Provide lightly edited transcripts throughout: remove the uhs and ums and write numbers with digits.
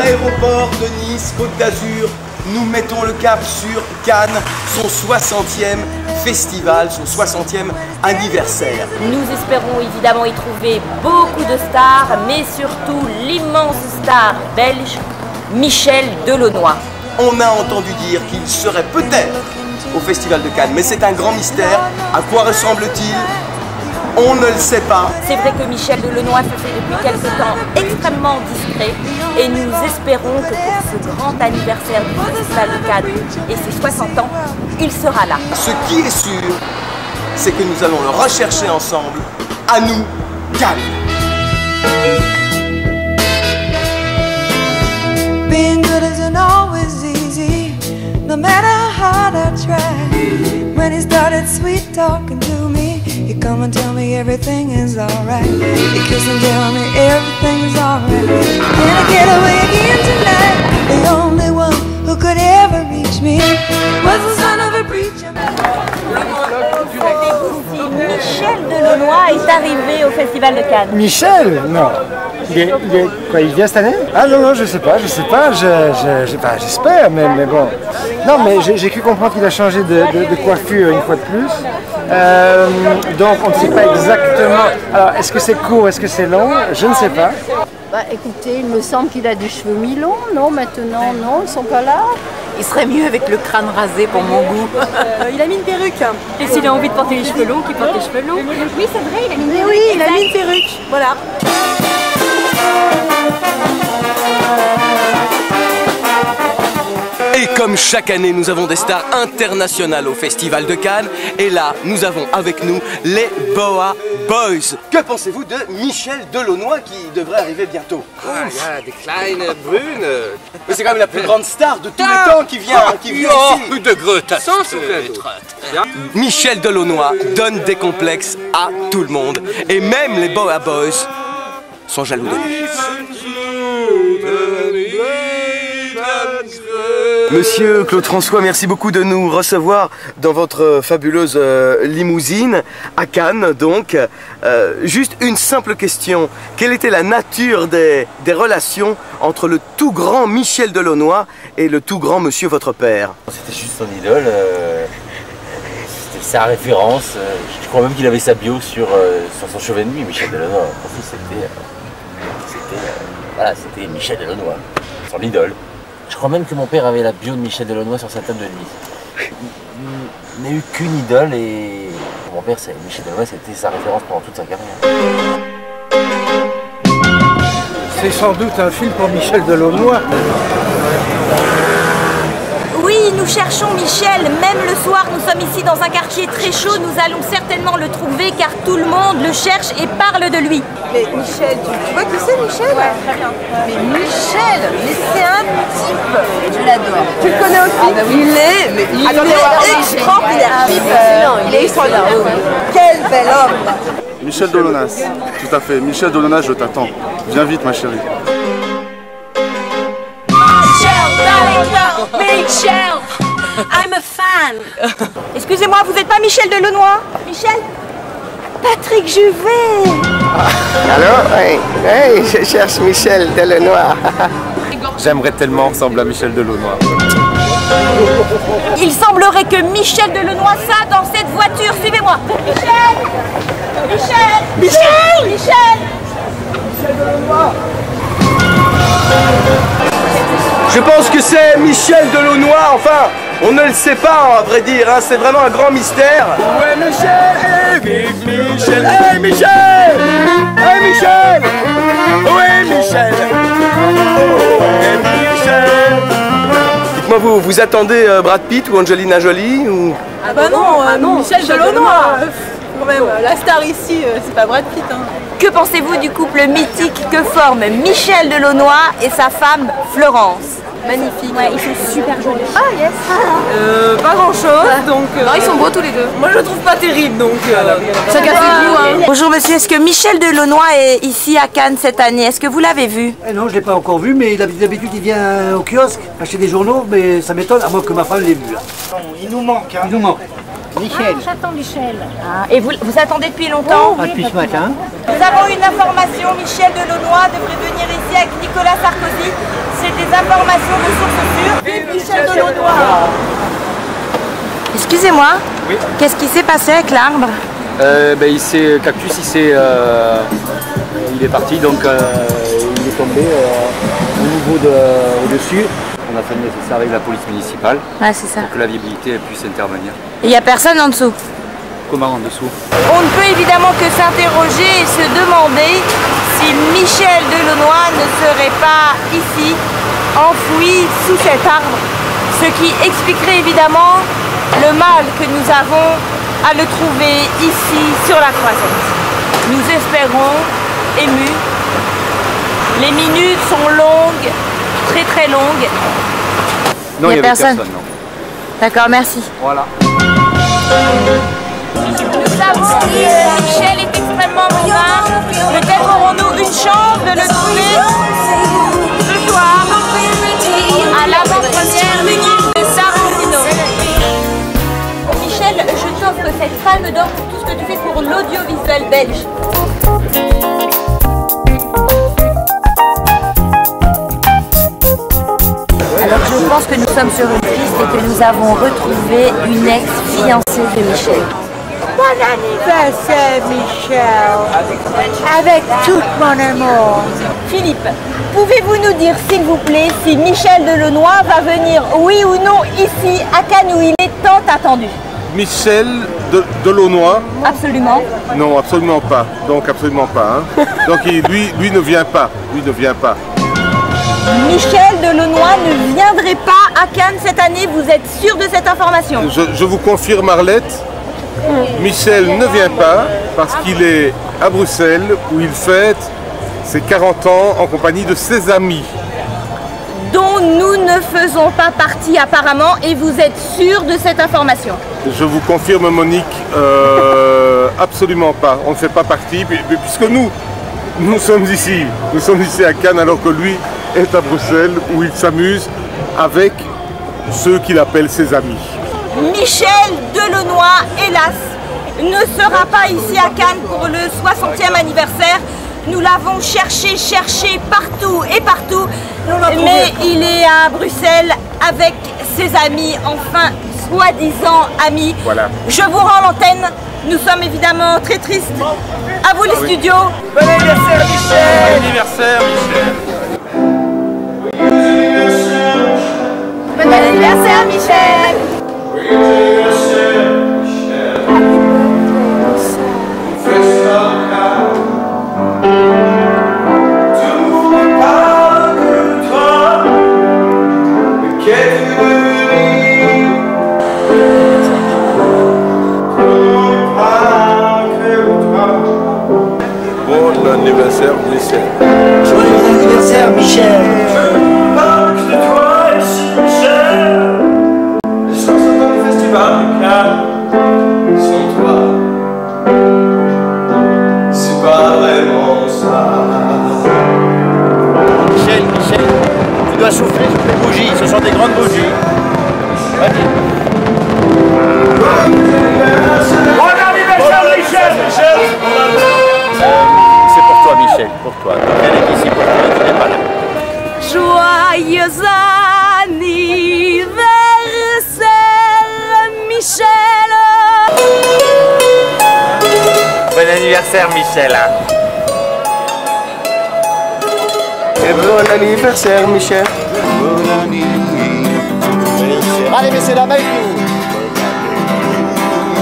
l'aéroport de Nice, Côte d'Azur, nous mettons le cap sur Cannes, son 60e festival, son 60e anniversaire. Nous espérons évidemment y trouver beaucoup de stars, mais surtout l'immense star belge, Michel Delaunoy. On a entendu dire qu'il serait peut-être au Festival de Cannes, mais c'est un grand mystère. À quoi ressemble-t-il? On ne le sait pas. C'est vrai que Michel Delaunoy se fait depuis quelque temps extrêmement discret et nous espérons que pour ce grand anniversaire du Festival de Cannes et ses 60 ans, il sera là. Ce qui est sûr, c'est que nous allons le rechercher ensemble. À nous, Cannes. Being good isn't always easy, no matter how I try. When he started sweet talking to me, he come and tell me everything is alright. He kiss and tell me everything is alright. Can I get away again tonight? The only one who could ever reach me was the son of a preacher. Michel Delaunoy est arrivé au Festival de Cannes. Michel? Non. Il vient cette année? Ah non, je sais pas, j'espère, mais bon. Non, mais j'ai cru comprendre qu'il a changé de coiffure une fois de plus. Donc on ne sait pas exactement. Alors, est-ce que c'est court, est-ce que c'est long? Je ne sais pas. Bah écoutez, il me semble qu'il a des cheveux mi-longs, non? Maintenant, non, ils sont pas là. Il serait mieux avec le crâne rasé pour mon goût. Il a mis une perruque. Et s'il a envie de porter les cheveux longs, qu'il porte les cheveux longs. Oui, c'est vrai, il a mis une perruque. Oui, il a mis une perruque. Voilà. Et comme chaque année, nous avons des stars internationales au Festival de Cannes. Et là, nous avons avec nous les Boa Boys. Que pensez-vous de Michel Delaunoy qui devrait arriver bientôt? Ah, ja, die kleine Brune. Mais c'est quand même la plus grande star de tous les temps qui vient ici. De Greta, sans peut-être. Michel Delaunoy donne des complexes à tout le monde. Et même les Boa Boys sont jaloux de lui. Monsieur Claude François, merci beaucoup de nous recevoir dans votre fabuleuse limousine à Cannes donc. Juste une simple question, quelle était la nature des relations entre le tout grand Michel Delaunoy et le tout grand monsieur votre père? C'était juste son idole, c'était sa référence. Je crois même qu'il avait sa bio sur son chevet de nuit, Michel Delaunoy. Pour lui, c'était Michel Delaunoy, son idole. Je crois même que mon père avait la bio de Michel Delaunoy sur sa table de nuit. Il n'a eu qu'une idole et pour mon père, Michel Delaunoy, c'était sa référence pendant toute sa carrière. C'est sans doute un film pour Michel Delaunoy. Oui, nous cherchons Michel, même le soir, nous sommes ici dans un quartier très chaud, nous allons certainement le trouver car tout le monde le cherche et parle de lui. Mais Michel, tu vois qui c'est Michel? Ouais, très bien. Mais Michel, mais c'est un type. Je l'adore. Tu le connais aussi? Ah bah oui. Il est extraordinaire. Il est extraordinaire. Quel bel homme. Michel Delaunoy, tout à fait. Michel Delaunoy, je t'attends. Viens vite ma chérie. Michel, I'm a fan. Excusez-moi, vous n'êtes pas Michel Delaunoy? Michel? Patrick Juvet. Allô? Hey, je cherche Michel Delaunoy. J'aimerais tellement ressembler à Michel Delaunoy. Il semblerait que Michel Delaunoy soit dans cette voiture. Suivez-moi. Michel! Michel! Michel! Michel! Michel Delaunoy! Je pense que c'est Michel Delaunoy, enfin, on ne le sait pas, à vrai dire, hein, c'est vraiment un grand mystère. Ouais, Michel! Vive Michel! Hey, Michel! Hey, Michel! Ouais, Michel! Ouais, Michel! Dites-moi, vous attendez Brad Pitt ou Angelina Jolie ou... Ah bah non, Michel Delaunoy. Quand même, la star ici, c'est pas Brad Pitt. Hein. Que pensez-vous du couple mythique que forment Michel Delaunoy et sa femme Florence? Magnifique. Ouais, ils sont super jolis. Ah yes. Pas grand chose, donc... non, ils sont beaux tous les deux. Moi je le trouve pas terrible, donc... chacun ses goûts, hein. Bonjour monsieur, est-ce que Michel Delaunoy est ici à Cannes cette année? Est-ce que vous l'avez vu? Non, je ne l'ai pas encore vu, mais d'habitude il vient au kiosque acheter des journaux, mais ça m'étonne, à moins que ma femme l'ait vu là. Non, il nous manque, hein. Il nous manque. Michel. Ah, j'attends Michel. Ah, et vous attendez depuis longtemps? Ah, depuis ce matin. Nous avons une information, Michel Delaunoy devrait venir ici avec Nicolas Sarkozy. C'est j'ai des informations de source sûre. Vive Michel Delaunoy. Excusez-moi, oui. Qu'est-ce qui s'est passé avec l'arbre? Cactus, il est parti, donc il est tombé au niveau au-dessus. On a fait le nécessaire avec la police municipale c'est ça. Pour que la viabilité puisse intervenir. Et il n'y a personne en dessous? Comment en dessous? On ne peut évidemment que s'interroger et se demander si Michel Delaunoy ne serait pas ici, enfoui sous cet arbre, ce qui expliquerait évidemment le mal que nous avons à le trouver ici sur la croisette. Nous espérons, émus. Les minutes sont longues, très très longues. Non, il n'y avait personne. Non. D'accord, merci. Voilà. Nous savons que Michel est extrêmement bavard. Peut-être aurons-nous une chance de le trouver ce soir à l'avant-première de Tarantino. Michel, je t'offre cette palme d'or pour tout ce que tu fais pour l'audiovisuel belge. Alors je pense que nous sommes sur une piste et que nous avons retrouvé une ex-fiancée de Michel. Bon anniversaire, Michel, avec tout mon amour. Philippe, pouvez-vous nous dire s'il vous plaît si Michel Delaunoy va venir, oui ou non, ici à Cannes où il est tant attendu? Michel Delaunoy? Absolument. Non, absolument pas. Donc absolument pas. Hein. Donc lui ne vient pas. Lui ne vient pas. Michel Delaunoy ne viendrait pas à Cannes cette année, vous êtes sûr de cette information? Je vous confirme, Arlette, Michel ne vient pas parce qu'il est à Bruxelles où il fête ses 40 ans en compagnie de ses amis. Dont nous ne faisons pas partie apparemment, et vous êtes sûr de cette information? Je vous confirme, Monique, absolument pas. On ne fait pas partie, puisque nous sommes ici à Cannes alors que lui est à Bruxelles où il s'amuse avec ceux qu'il appelle ses amis. Michel Delaunoy, hélas, ne sera pas ici à Cannes pour le 60e anniversaire. Nous l'avons cherché partout et partout, mais il est à Bruxelles avec ses amis, enfin soi-disant amis. Voilà. Je vous rends l'antenne, nous sommes évidemment très tristes. À vous les studios. Bon anniversaire Michel. Bon anniversaire Michel. Bon anniversaire Michel. Bon anniversaire Michel. Joyeux anniversaire Michel. C'est pas vraiment ça. Michel, tu dois souffler sur les bougies, ce sont des grandes bougies. Vas-y. Bon anniversaire Michel. C'est pour toi Michel, pour toi. Elle est ici pour toi, tu n'es pas là. Joyeux anniversaire Michel. Bon anniversaire Michel. Et bon anniversaire Michel. Allez, mais c'est la main avec nous.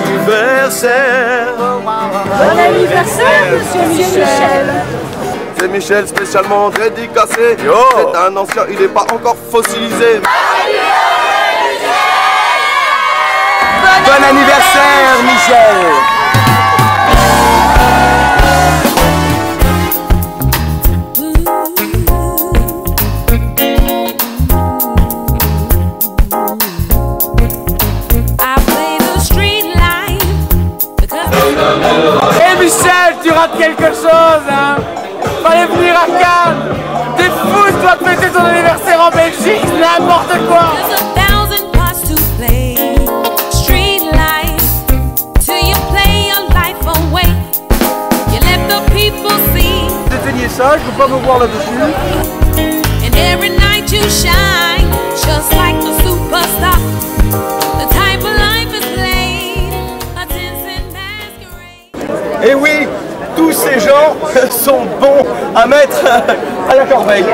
Anniversaire. Bon anniversaire Monsieur Michel. C'est Michel spécialement dédicacé. C'est un ancien, il n'est pas encore fossilisé. Bon anniversaire Michel. Hey Michel, tu rates quelque chose, hein. Fallait venir à Cannes. T'es fou, tu dois te fêter ton anniversaire en Belgique, n'importe quoi. Éteignez ça, je ne peux pas me voir là-dessus. let you shine, just like a superstar. The type of life is played, a dancing masquerade. Et oui, tous ces gens sont bons à mettre à la corbeille.